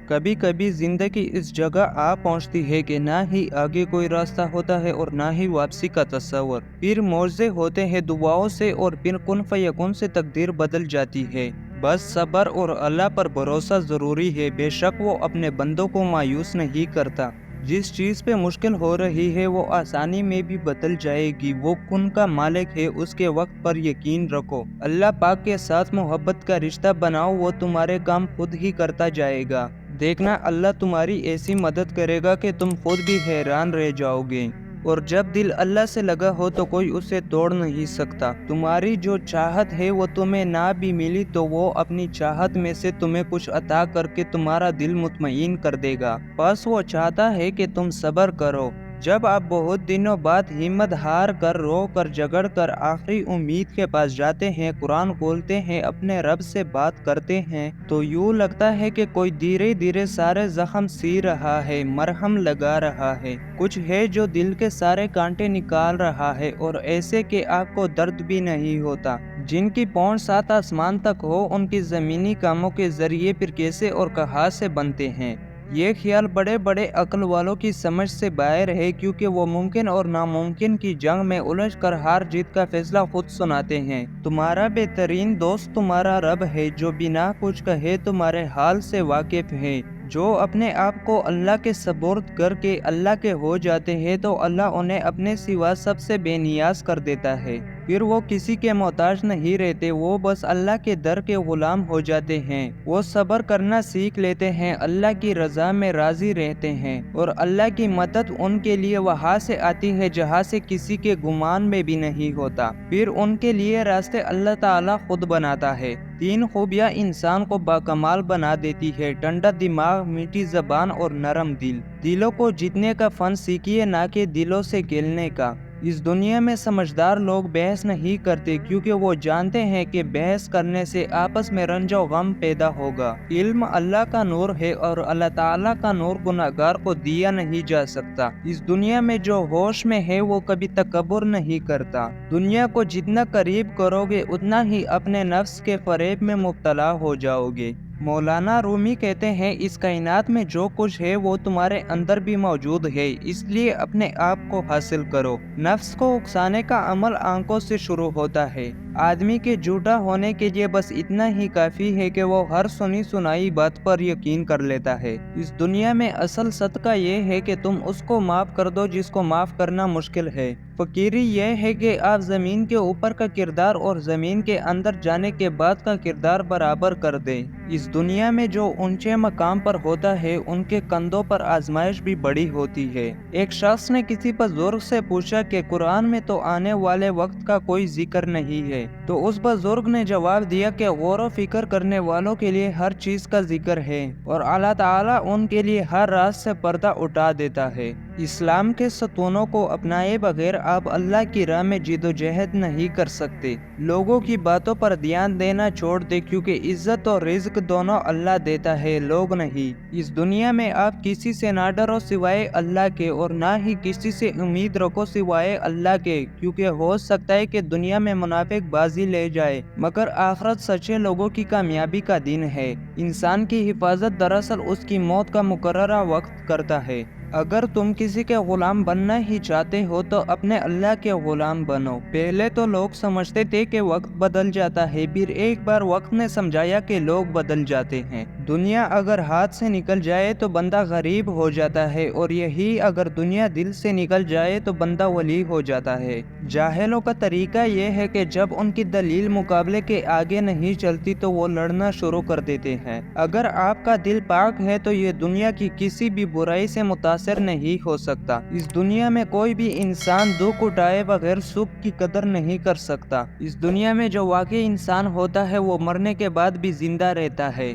کبھی کبھی زندگی اس جگہ آ پہنچتی ہے کہ نہ ہی آگے کوئی راستہ ہوتا ہے اور نہ ہی واپسی کا تصور۔ پھر معجزے ہوتے ہیں دعاؤں سے اور پھر کن فیکون سے تقدیر بدل جاتی ہے۔ بس صبر اور اللہ پر بھروسہ ضروری ہے۔ بے شک وہ اپنے بندوں کو مایوس نہیں کرتا۔ جس چیز پہ مشکل ہو رہی ہے وہ آسانی میں بھی بدل جائے گی۔ وہ کن کا مالک ہے، اس کے وقت پر یقین رکھو۔ اللہ پاک کے ساتھ محبت کا رشتہ بناؤ، وہ تمہارے کام خود ہی کرتا جائے گا۔ دیکھنا اللہ تمہاری ایسی مدد کرے گا کہ تم خود بھی حیران رہ جاؤ گے۔ اور جب دل اللہ سے لگا ہو تو کوئی اسے توڑ نہیں سکتا۔ تمہاری جو چاہت ہے وہ تمہیں نہ بھی ملی تو وہ اپنی چاہت میں سے تمہیں کچھ عطا کر کے تمہارا دل مطمئن کر دے گا۔ بس وہ چاہتا ہے کہ تم صبر کرو۔ جب آپ بہت دنوں بعد ہمت ہار کر، رو کر، جھگڑ کر آخری امید کے پاس جاتے ہیں، قرآن کھولتے ہیں، اپنے رب سے بات کرتے ہیں، تو یوں لگتا ہے کہ کوئی دھیرے دھیرے سارے زخم سی رہا ہے، مرہم لگا رہا ہے۔ کچھ ہے جو دل کے سارے کانٹے نکال رہا ہے، اور ایسے کہ آپ کو درد بھی نہیں ہوتا۔ جن کی پہنچ 7 آسمان تک ہو، ان کی زمینی کاموں کے ذریعے پھر کیسے اور کہاں سے بنتے ہیں؟ یہ خیال بڑے بڑے عقل والوں کی سمجھ سے باہر ہے، کیونکہ وہ ممکن اور ناممکن کی جنگ میں الجھ کر ہار جیت کا فیصلہ خود سناتے ہیں۔ تمہارا بہترین دوست تمہارا رب ہے، جو بنا کچھ کہے تمہارے حال سے واقف ہے۔ جو اپنے آپ کو اللہ کے سپرد کر کے اللہ کے ہو جاتے ہیں تو اللہ انہیں اپنے سوا سب سے بے نیاز کر دیتا ہے۔ پھر وہ کسی کے محتاج نہیں رہتے، وہ بس اللہ کے در کے غلام ہو جاتے ہیں۔ وہ صبر کرنا سیکھ لیتے ہیں، اللہ کی رضا میں راضی رہتے ہیں، اور اللہ کی مدد ان کے لیے وہاں سے آتی ہے جہاں سے کسی کے گمان میں بھی نہیں ہوتا۔ پھر ان کے لیے راستے اللہ تعالیٰ خود بناتا ہے۔ 3 خوبیاں انسان کو باکمال بنا دیتی ہے: ٹھنڈا دماغ، میٹھی زبان اور نرم دل۔ دلوں کو جیتنے کا فن سیکھیے، نہ کہ دلوں سے کھیلنے کا۔ اس دنیا میں سمجھدار لوگ بحث نہیں کرتے، کیونکہ وہ جانتے ہیں کہ بحث کرنے سے آپس میں رنج و غم پیدا ہوگا۔ علم اللہ کا نور ہے، اور اللہ تعالیٰ کا نور گنہگار کو دیا نہیں جا سکتا۔ اس دنیا میں جو ہوش میں ہے وہ کبھی تکبر نہیں کرتا۔ دنیا کو جتنا قریب کرو گے اتنا ہی اپنے نفس کے فریب میں مبتلا ہو جاؤ گے۔ مولانا رومی کہتے ہیں، اس کائنات میں جو کچھ ہے وہ تمہارے اندر بھی موجود ہے، اس لیے اپنے آپ کو حاصل کرو۔ نفس کو اکسانے کا عمل آنکھوں سے شروع ہوتا ہے۔ آدمی کے جھوٹا ہونے کے لیے بس اتنا ہی کافی ہے کہ وہ ہر سنی سنائی بات پر یقین کر لیتا ہے۔ اس دنیا میں اصل صدقہ یہ ہے کہ تم اس کو معاف کر دو جس کو معاف کرنا مشکل ہے۔ فقیری یہ ہے کہ آپ زمین کے اوپر کا کردار اور زمین کے اندر جانے کے بعد کا کردار برابر کر دیں۔ اس دنیا میں جو اونچے مقام پر ہوتا ہے ان کے کندھوں پر آزمائش بھی بڑی ہوتی ہے۔ ایک شخص نے کسی بزرگ سے پوچھا کہ قرآن میں تو آنے والے وقت کا کوئی ذکر نہیں ہے، تو اس بزرگ نے جواب دیا کہ غور و فکر کرنے والوں کے لیے ہر چیز کا ذکر ہے، اور اللہ تعالیٰ ان کے لیے ہر راز سے پردہ اٹھا دیتا ہے۔ اسلام کے ستونوں کو اپنائے بغیر آپ اللہ کی راہ میں جدوجہد نہیں کر سکتے۔ لوگوں کی باتوں پر دھیان دینا چھوڑ دیں، کیونکہ عزت اور رزق دونوں اللہ دیتا ہے، لوگ نہیں۔ اس دنیا میں آپ کسی سے نہ ڈرو سوائے اللہ کے، اور نہ ہی کسی سے امید رکھو سوائے اللہ کے، کیونکہ ہو سکتا ہے کہ دنیا میں منافق بازی لے جائے، مگر آخرت سچے لوگوں کی کامیابی کا دن ہے۔ انسان کی حفاظت دراصل اس کی موت کا مقررہ وقت کرتا ہے۔ اگر تم کسی کے غلام بننا ہی چاہتے ہو تو اپنے اللہ کے غلام بنو۔ پہلے تو لوگ سمجھتے تھے کہ وقت بدل جاتا ہے، پھر ایک بار وقت نے سمجھایا کہ لوگ بدل جاتے ہیں۔ دنیا اگر ہاتھ سے نکل جائے تو بندہ غریب ہو جاتا ہے، اور یہی اگر دنیا دل سے نکل جائے تو بندہ ولی ہو جاتا ہے۔ جاہلوں کا طریقہ یہ ہے کہ جب ان کی دلیل مقابلے کے آگے نہیں چلتی تو وہ لڑنا شروع کر دیتے ہیں۔ اگر آپ کا دل پاک ہے تو یہ دنیا کی کسی بھی برائی سے متاثر نہیں ہو سکتا۔ اس دنیا میں کوئی بھی انسان دکھ اٹھائے بغیر سکھ کی قدر نہیں کر سکتا۔ اس دنیا میں جو واقعی انسان ہوتا ہے وہ مرنے کے بعد بھی زندہ رہتا ہے۔